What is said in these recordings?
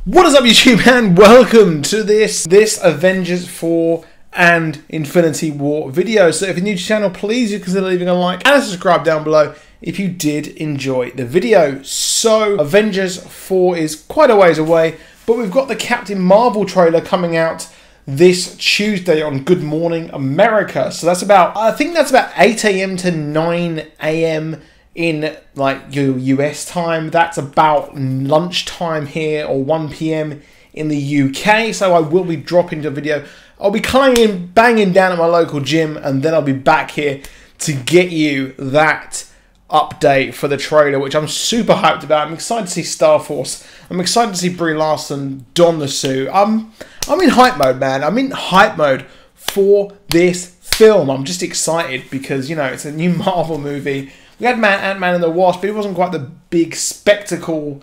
What is up, YouTube, and welcome to this Avengers 4 and Infinity War video. So if you're new to the channel, please do consider leaving a like and a subscribe down below if you did enjoy the video. So Avengers 4 is quite a ways away, but we've got the Captain Marvel trailer coming out this Tuesday on Good Morning America. So that's about, I think that's about 8 AM to 9 AM in like your US time. That's about lunchtime here, or 1 PM in the UK. So I will be dropping the video. I'll be banging down at my local gym, and then I'll be back here to get you that update for the trailer, which I'm super hyped about. I'm excited to see Star Force. I'm excited to see Brie Larson don the suit. I'm in hype mode, man. I'm in hype mode for this film. I'm just excited because, you know, it's a new Marvel movie. We had Ant-Man and the Wasp, but it wasn't quite the big spectacle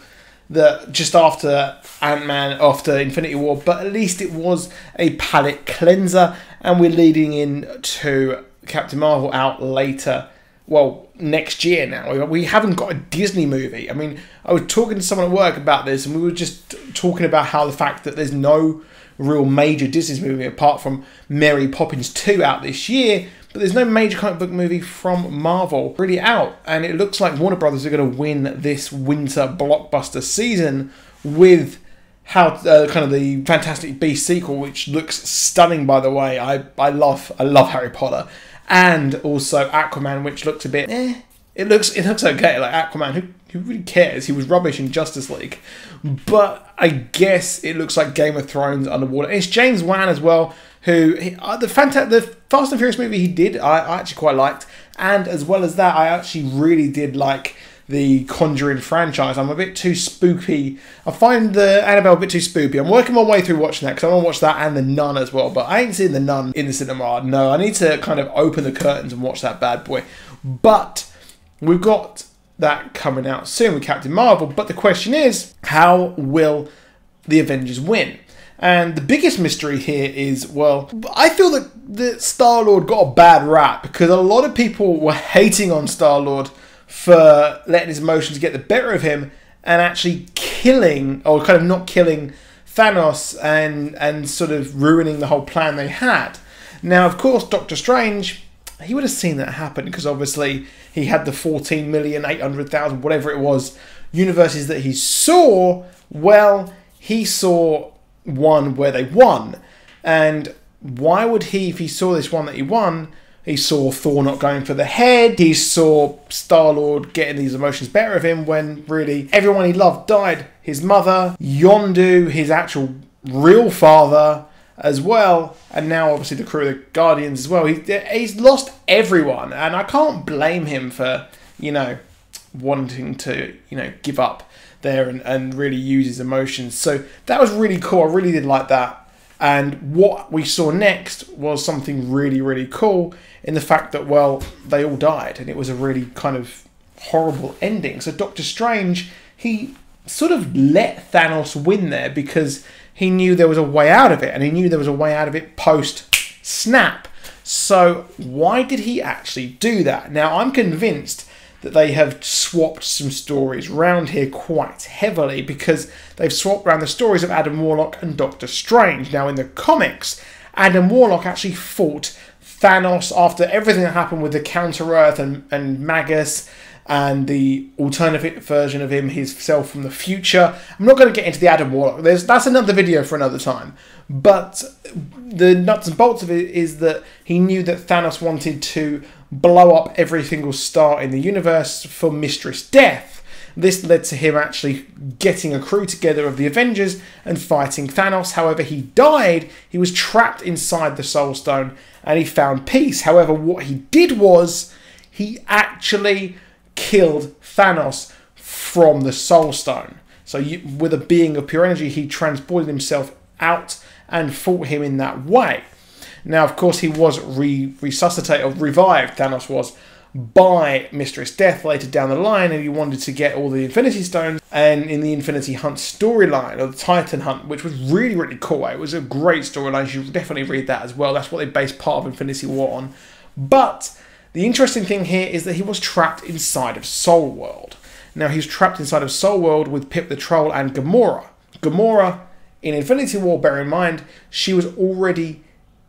that just after Ant-Man, after Infinity War, but at least it was a palate cleanser, and we're leading into Captain Marvel out later, well, next year now. We haven't got a Disney movie. I mean, I was talking to someone at work about this, and we were just talking about how the fact that there's no real major Disney movie apart from Mary Poppins 2 out this year, but there's no major comic book movie from Marvel really out, and it looks like Warner Brothers are going to win this winter blockbuster season with how kind of the Fantastic Beasts sequel, which looks stunning, by the way. I love Harry Potter, and also Aquaman, which looks a bit It looks okay. Like Aquaman, who really cares? He was rubbish in Justice League, but I guess it looks like Game of Thrones underwater. And it's James Wan as well, who the Fast and Furious movie he did, I actually quite liked, and as well as that, I actually really did like the Conjuring franchise. I'm a bit too spooky. I find the Annabelle a bit too spooky. I'm working my way through watching that because I want to watch that and The Nun as well, but I ain't seen The Nun in the cinema. No, I need to kind of open the curtains and watch that bad boy. But we've got that coming out soon with Captain Marvel, but the question is, how will the Avengers win? And the biggest mystery here is, well, I feel that Star-Lord got a bad rap because a lot of people were hating on Star-Lord for letting his emotions get the better of him and actually killing, or kind of not killing, Thanos and sort of ruining the whole plan they had. Now, of course, Doctor Strange, he would have seen that happen because obviously he had the 14,800,000, whatever it was, universes that he saw. Well, he saw one where they won. And why would he, if he saw this one that he won, he saw Thor not going for the head, he saw Star-Lord getting these emotions better of him when really everyone he loved died. His mother, Yondu, his actual real father as well, and now obviously the crew of the Guardians as well. He's lost everyone, and I can't blame him for, you know, wanting to, you know, give up there and really use his emotions. So that was really cool. I really did like that. And what we saw next was something really, really cool in the fact that, well, they all died, and it was a really kind of horrible ending. So Doctor Strange, he sort of let Thanos win there because he knew there was a way out of it, and he knew there was a way out of it post-snap. So why did he actually do that? Now, I'm convinced that they have swapped some stories around here quite heavily because they've swapped around the stories of Adam Warlock and Doctor Strange. Now, in the comics, Adam Warlock actually fought Thanos after everything that happened with the Counter-Earth and Magus and the alternative version of him, himself from the future. I'm not going to get into the Adam Warlock. That's another video for another time. But the nuts and bolts of it is that he knew that Thanos wanted to blow up every single star in the universe for Mistress Death. This led to him actually getting a crew together of the Avengers and fighting Thanos. However, he died. He was trapped inside the Soul Stone and he found peace. However, what he did was he actually killed Thanos from the Soul Stone. So with a being of pure energy, he transported himself out and fought him in that way. Now, of course, he was resuscitated, or revived, Thanos was, by Mistress Death later down the line, and he wanted to get all the Infinity Stones, and in the Infinity Hunt storyline, or the Titan Hunt, which was really, really cool. It was a great storyline. You should definitely read that as well. That's what they based part of Infinity War on. But the interesting thing here is that he was trapped inside of Soul World. Now, he was trapped inside of Soul World with Pip the Troll and Gamora. Gamora in Infinity War, bear in mind, she was already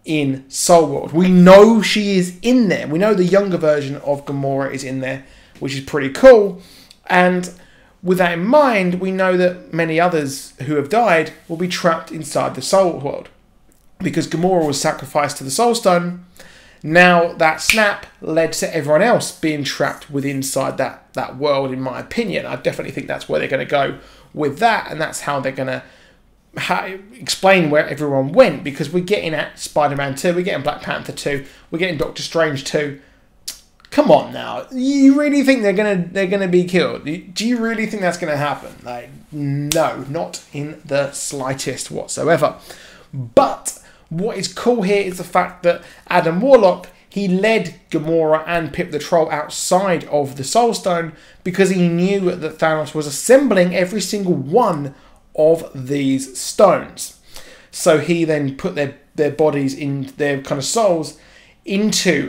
in Soul World. We know she is in there. We know the younger version of Gamora is in there, which is pretty cool. And with that in mind, we know that many others who have died will be trapped inside the Soul World. Because Gamora was sacrificed to the Soul Stone, now that snap led to everyone else being trapped within inside that world, in my opinion. I definitely think that's where they're going to go with that, and that's how they're going to explain where everyone went, because we're getting at Spider-Man 2, we're getting Black Panther 2, we're getting Doctor Strange 2. Come on now, you really think they're gonna be killed? Do you really think that's gonna happen? Like, no, not in the slightest whatsoever. But what is cool here is the fact that Adam Warlock, he led Gamora and Pip the Troll outside of the Soul Stone because he knew that Thanos was assembling every single one of these stones. So he then put their bodies in their kind of souls into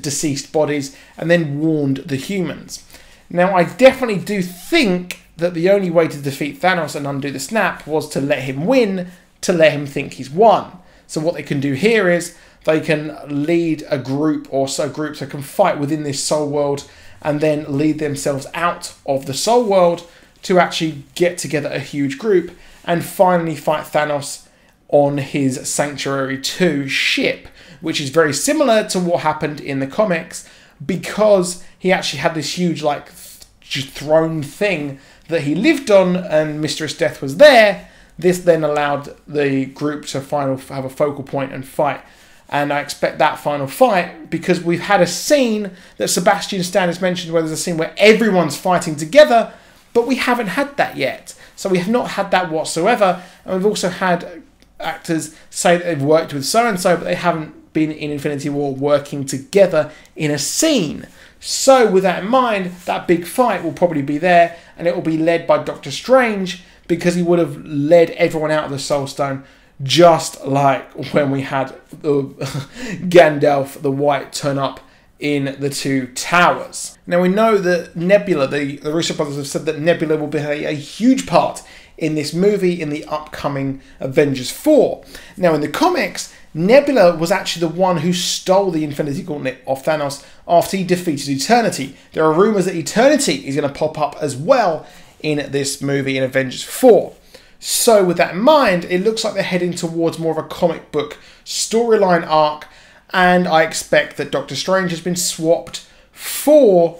deceased bodies and then warned the humans. Now, I definitely do think that the only way to defeat Thanos and undo the snap was to let him win, to let him think he's won. So what they can do here is they can lead a group or so groups that can fight within this soul world and then lead themselves out of the soul world to actually get together a huge group and finally fight Thanos on his Sanctuary 2 ship, which is very similar to what happened in the comics, because he actually had this huge like throne thing that he lived on and Mistress Death was there. This then allowed the group to have a focal point and fight. And I expect that final fight, because we've had a scene that Sebastian Stan has mentioned where there's a scene where everyone's fighting together, but we haven't had that yet. So we have not had that whatsoever. And we've also had actors say that they've worked with so-and-so, but they haven't been in Infinity War working together in a scene. So with that in mind, that big fight will probably be there, and it will be led by Doctor Strange, because he would have led everyone out of the Soul Stone, just like when we had Gandalf the White turn up in the Two Towers. Now we know that Nebula, the Russo brothers have said that Nebula will be a huge part in this movie in the upcoming Avengers 4. Now in the comics, Nebula was actually the one who stole the Infinity Gauntlet off Thanos after he defeated Eternity. There are rumours that Eternity is going to pop up as well in this movie in Avengers 4. So with that in mind, it looks like they're heading towards more of a comic book storyline arc, and I expect that Doctor Strange has been swapped for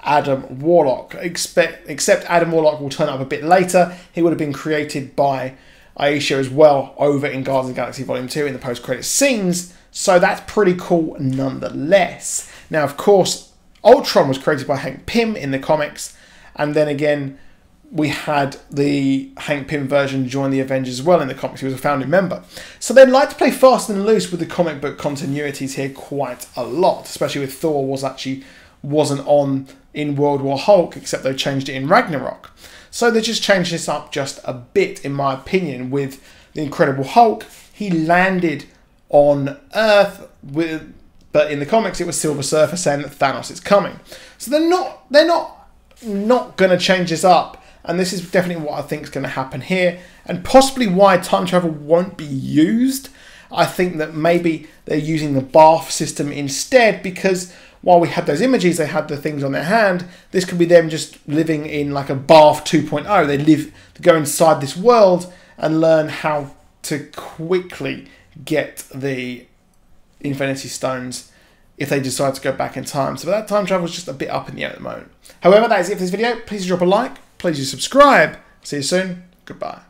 Adam Warlock. Except Adam Warlock will turn up a bit later. He would have been created by Aisha as well over in Guardians of the Galaxy Volume 2 in the post-credit scenes, so that's pretty cool nonetheless. Now, of course, Ultron was created by Hank Pym in the comics, and then again, we had the Hank Pym version join the Avengers as well in the comics. He was a founding member. So they'd like to play fast and loose with the comic book continuities here quite a lot, especially with Thor wasn't on in World War Hulk, except they changed it in Ragnarok. So they just changed this up just a bit, in my opinion, with the Incredible Hulk. He landed on Earth, but in the comics it was Silver Surfer saying that Thanos is coming. So they're not going to change this up. And this is definitely what I think is going to happen here, and possibly why time travel won't be used. I think that maybe they're using the bath system instead, because while we had those images, they had the things on their hand. This could be them just living in like a bath 2.0. They go inside this world and learn how to quickly get the Infinity Stones if they decide to go back in time. So that time travel is just a bit up in the air at the moment. However, that is it for this video. Please drop a like. Please do subscribe. See you soon. Goodbye.